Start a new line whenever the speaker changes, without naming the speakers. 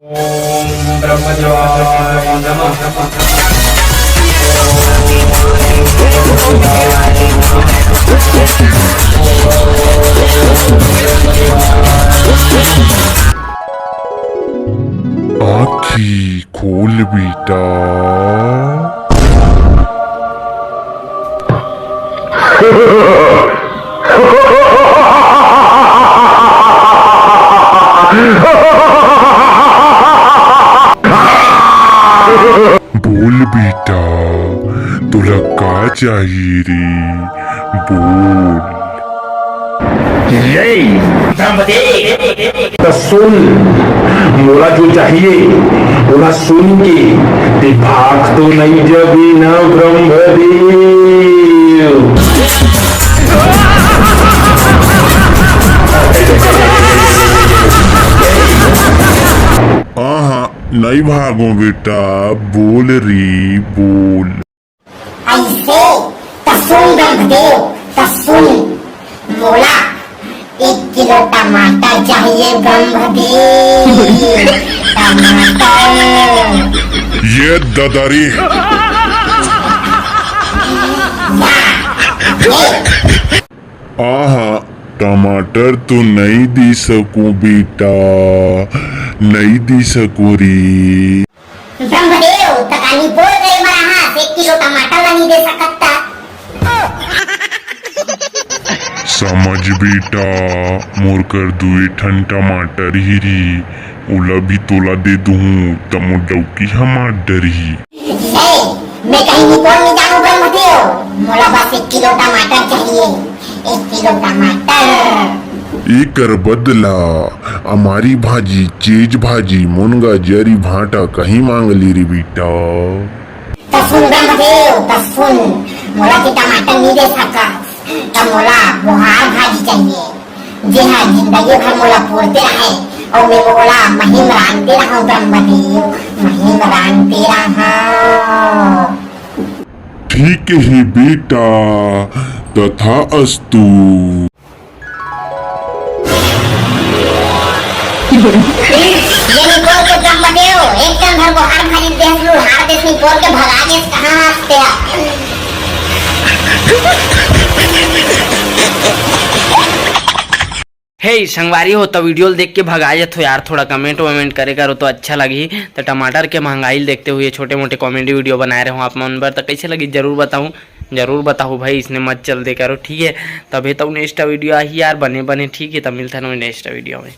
ओम ब्रह्मदेवाय नमः।
आँखी खोल बेटा। बोल बेटा, तुला का चाहिए रे? बोल।
तो सुन, मोला जो चाहिए बोला सुन के ते भाग तो नहीं जबी न ब्रह्मदेव।
हाँ, नहीं भागो बेटा, बोल रे बोल।
ऐसे तसुन ब्रह्मदेव तसुन बोला 1 किलो टमाटर चाहिए ब्रह्मदेव। टमाटर
ये ददारी। आहा, टमाटर तो नहीं दे सकूं बेटा, नहीं दे सकूं रे।
ब्रह्मदेव तकानी बोल गए मरा हाथ 1 किलो टमाटर नहीं दे सकता।
समझ बेटा, मोर कर दुए ठन टमाटर ही री, ओला भी तोला दे दूं तमो डौकी हमार डरही।
मैं कहीं निकोल नहीं जाऊं ब्रह्मदेव, मोला बस 1 किलो टमाटर चाहिए। 1 किलो टमाटर।
एकर बदला हमारी भाजी चीज भाजी मुनगा जरी भाटा कहीं मांग ली रे बेटा।
तसुन ब्रह्मदेव तसुन मोला के टमाटर नहीं दे सका, तब मोला बुहार भाजी चाहिए। जी हाँ, जिंदगी भर मोला पूरते रहे और मैं मोला महिम रानते रहा ब्रह्मदेव, महिम रानते रहा।
ठीक है बेटा, तथा अस्तु।
ये निकोल के ब्रह्मदेव एकदम घर बुहार भाजी देश लुढ़ार देश निकोल के भगा देश कहाँ हंसते हैं।
हे संगवारी हो तो वीडियो देख के भगाए तो यार, थोड़ा कमेंट वमेंट करे करो तो अच्छा लगी। तो टमाटर के महंगाई देखते हुए छोटे मोटे कॉमेडी वीडियो बनाए रहे हो आप मन पर, तो कैसे लगी जरूर बताऊँ भाई, इसने मत चल दे करो, ठीक है। तभी तो नेक्स्ट वीडियो आई यार बने ठीक है, तब मिलता है नेक्स्ट वीडियो में।